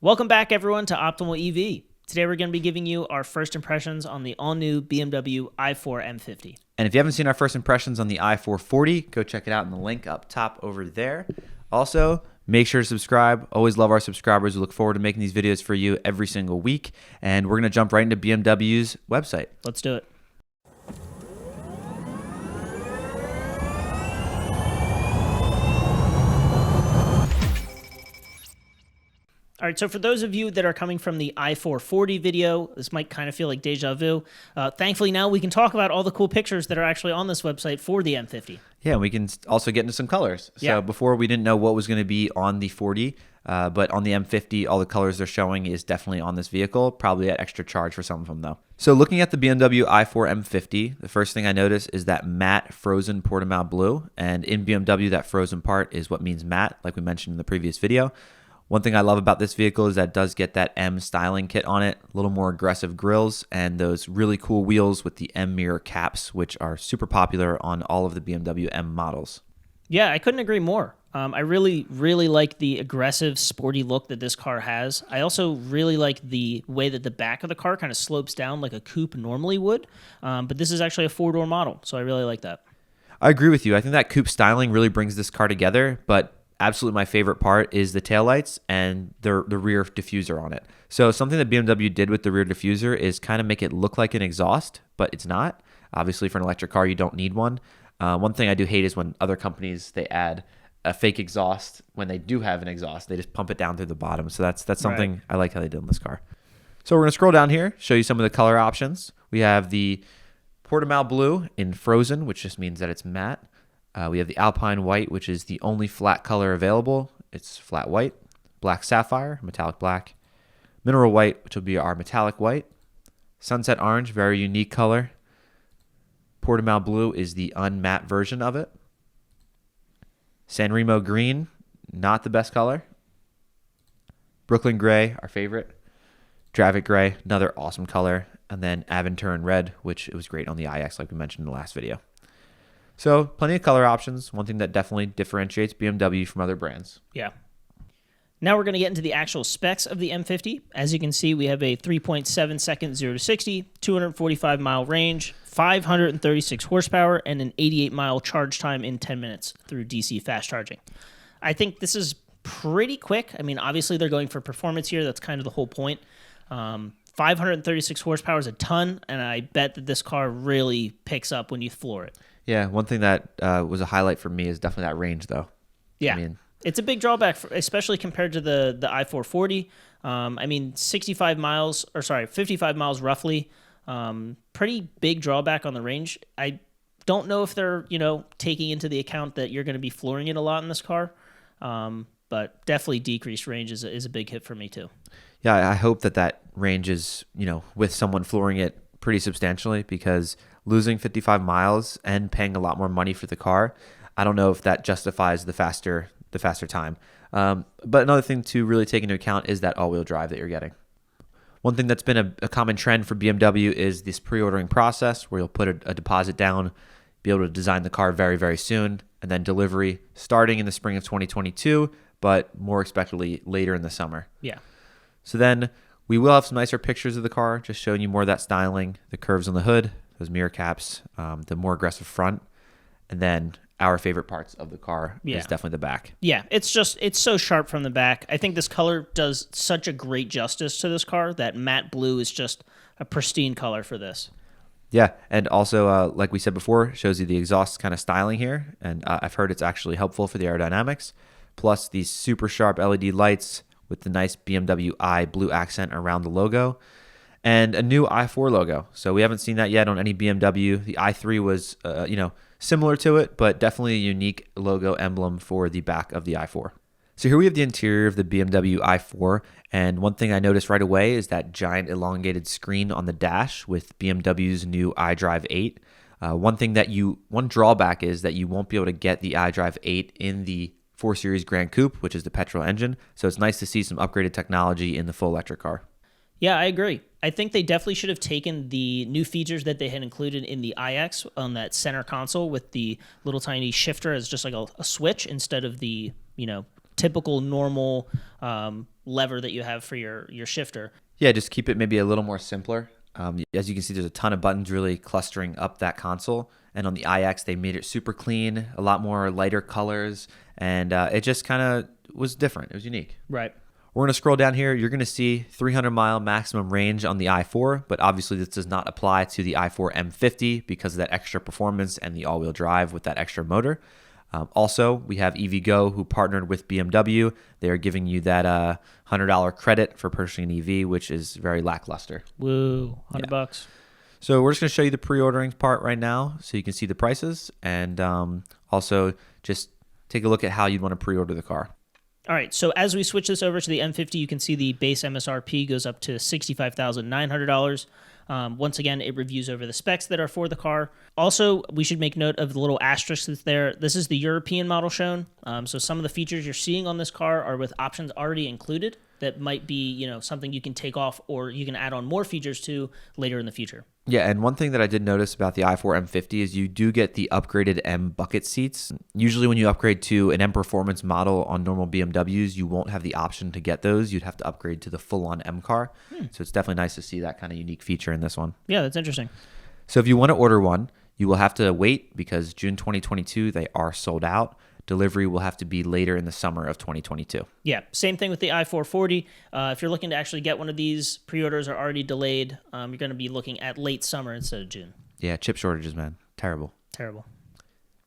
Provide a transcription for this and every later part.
Welcome back, everyone, to Optimal EV. Today, we're going to be giving you our first impressions on the all-new BMW i4 M50. And if you haven't seen our first impressions on the i440, go check it out in the link up top over there. Also, make sure to subscribe. Always love our subscribers. We look forward to making these videos for you every single week. And we're going to jump right into BMW's website. Let's do it. All right, so for those of you that are coming from the i440 video, this might kind of feel like deja vu. Thankfully, now we can talk about all the cool pictures that are actually on this website for the M50. Yeah, we can also get into some colors. So before we didn't know what was going to be on the 40, but on the M50, all the colors they're showing is definitely on this vehicle, probably at extra charge for some of them though. So looking at the BMW i4 M50, the first thing I notice is that matte frozen Portimao blue. And in BMW, that frozen part is what means matte, like we mentioned in the previous video. One thing I love about this vehicle is that it does get that M styling kit on it, a little more aggressive grills, and those really cool wheels with the M mirror caps, which are super popular on all of the BMW M models. Yeah, I couldn't agree more. I really like the aggressive, sporty look that this car has. I also really like the way that the back of the car kind of slopes down like a coupe normally would, but this is actually a four-door model, so I really like that. I agree with you. I think that coupe styling really brings this car together, but absolutely my favorite part is the taillights and the rear diffuser on it. So something that BMW did with the rear diffuser is kind of make it look like an exhaust, but it's not. Obviously, for an electric car, you don't need one. One thing I do hate is when other companies, they add a fake exhaust when they do have an exhaust. They just pump it down through the bottom. So that's something right. I like how they did on this car. So we're going to scroll down here, show you some of the color options. We have the Portimao blue in frozen, which just means that it's matte. We have the Alpine white, which is the only flat color available. It's flat white. Black sapphire, metallic black. Mineral white, which will be our metallic white. Sunset orange, very unique color. Portimao blue is the unmatte version of it. Sanremo green, not the best color. Brooklyn gray, our favorite. Dravit gray, another awesome color. And then Aventurin red, which it was great on the iX like we mentioned in the last video. So plenty of color options, one thing that definitely differentiates BMW from other brands. Yeah. Now we're going to get into the actual specs of the M50. As you can see, we have a 3.7 second 0 to 60, 245 mile range, 536 horsepower, and an 88 mile charge time in 10 minutes through DC fast charging. I think this is pretty quick. I mean, obviously they're going for performance here. That's kind of the whole point. 536 horsepower is a ton, and I bet that this car really picks up when you floor it. Yeah, one thing that was a highlight for me is definitely that range, though. Yeah, I mean, it's a big drawback, especially compared to the i440. I mean, 55 miles roughly. Pretty big drawback on the range. I don't know if they're taking into the account that you're going to be flooring it a lot in this car, but definitely decreased range is a big hit for me too. Yeah, I hope that range is with someone flooring it pretty substantially, because losing 55 miles and paying a lot more money for the car, I don't know if that justifies the faster time. But another thing to really take into account is that all-wheel drive that you're getting. One thing that's been a common trend for BMW is this pre-ordering process, where you'll put a deposit down, be able to design the car very, very soon, and then delivery starting in the spring of 2022, but more expectedly later in the summer. Yeah. So then we will have some nicer pictures of the car, just showing you more of that styling, the curves on the hood, those mirror caps, the more aggressive front, and then our favorite parts of the car is definitely the back. Yeah, it's so sharp from the back. I think this color does such a great justice to this car. That matte blue is just a pristine color for this. Yeah, and also, like we said before, shows you the exhaust kind of styling here, and I've heard it's actually helpful for the aerodynamics. Plus these super sharp LED lights with the nice BMW I blue accent around the logo, and a new i4 logo. So we haven't seen that yet on any BMW. The i3 was, similar to it, but definitely a unique logo emblem for the back of the i4. So here we have the interior of the BMW i4, and one thing I noticed right away is that giant elongated screen on the dash with BMW's new iDrive 8. One drawback is that you won't be able to get the iDrive 8 in the 4 Series Grand Coupe, which is the petrol engine. So it's nice to see some upgraded technology in the full electric car. Yeah, I agree. I think they definitely should have taken the new features that they had included in the iX on that center console with the little tiny shifter as just like a switch instead of the, typical normal lever that you have for your shifter. Yeah, just keep it maybe a little more simpler. As you can see, there's a ton of buttons really clustering up that console. And on the iX, they made it super clean, a lot more lighter colors, and it just kind of was different. It was unique. Right. We're going to scroll down here. You're going to see 300-mile maximum range on the i4, but obviously this does not apply to the i4 M50 because of that extra performance and the all-wheel drive with that extra motor. Also, we have EVgo, who partnered with BMW. They are giving you that $100 credit for purchasing an EV, which is very lackluster. Woo, $100. So we're just going to show you the pre-ordering part right now so you can see the prices, and also just take a look at how you'd want to pre-order the car. All right, so as we switch this over to the M50, you can see the base MSRP goes up to $65,900. Once again, it reviews over the specs that are for the car. Also, we should make note of the little asterisk that's there. This is the European model shown. So some of the features you're seeing on this car are with options already included that might be, something you can take off or you can add on more features to later in the future. Yeah, and one thing that I did notice about the i4 M50 is you do get the upgraded M bucket seats. Usually when you upgrade to an M Performance model on normal BMWs, you won't have the option to get those. You'd have to upgrade to the full-on M car. So it's definitely nice to see that kind of unique feature in this one. Yeah, that's interesting. So if you want to order one, you will have to wait because June 2022, they are sold out. Delivery will have to be later in the summer of 2022. Yeah, same thing with the i440. If you're looking to actually get one of these, pre-orders are already delayed. You're going to be looking at late summer instead of June. Yeah, chip shortages, man. Terrible. Terrible.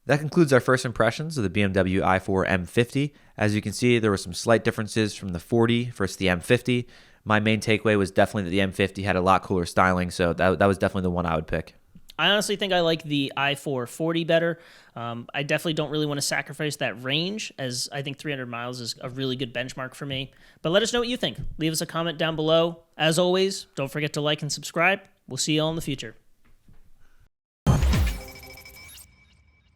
That concludes our first impressions of the BMW i4 M50. As you can see, there were some slight differences from the 40 versus the M50. My main takeaway was definitely that the M50 had a lot cooler styling, so that was definitely the one I would pick. I honestly think I like the i440 better. I definitely don't really want to sacrifice that range, as I think 300 miles is a really good benchmark for me. But let us know what you think. Leave us a comment down below. As always, don't forget to like and subscribe. We'll see you all in the future.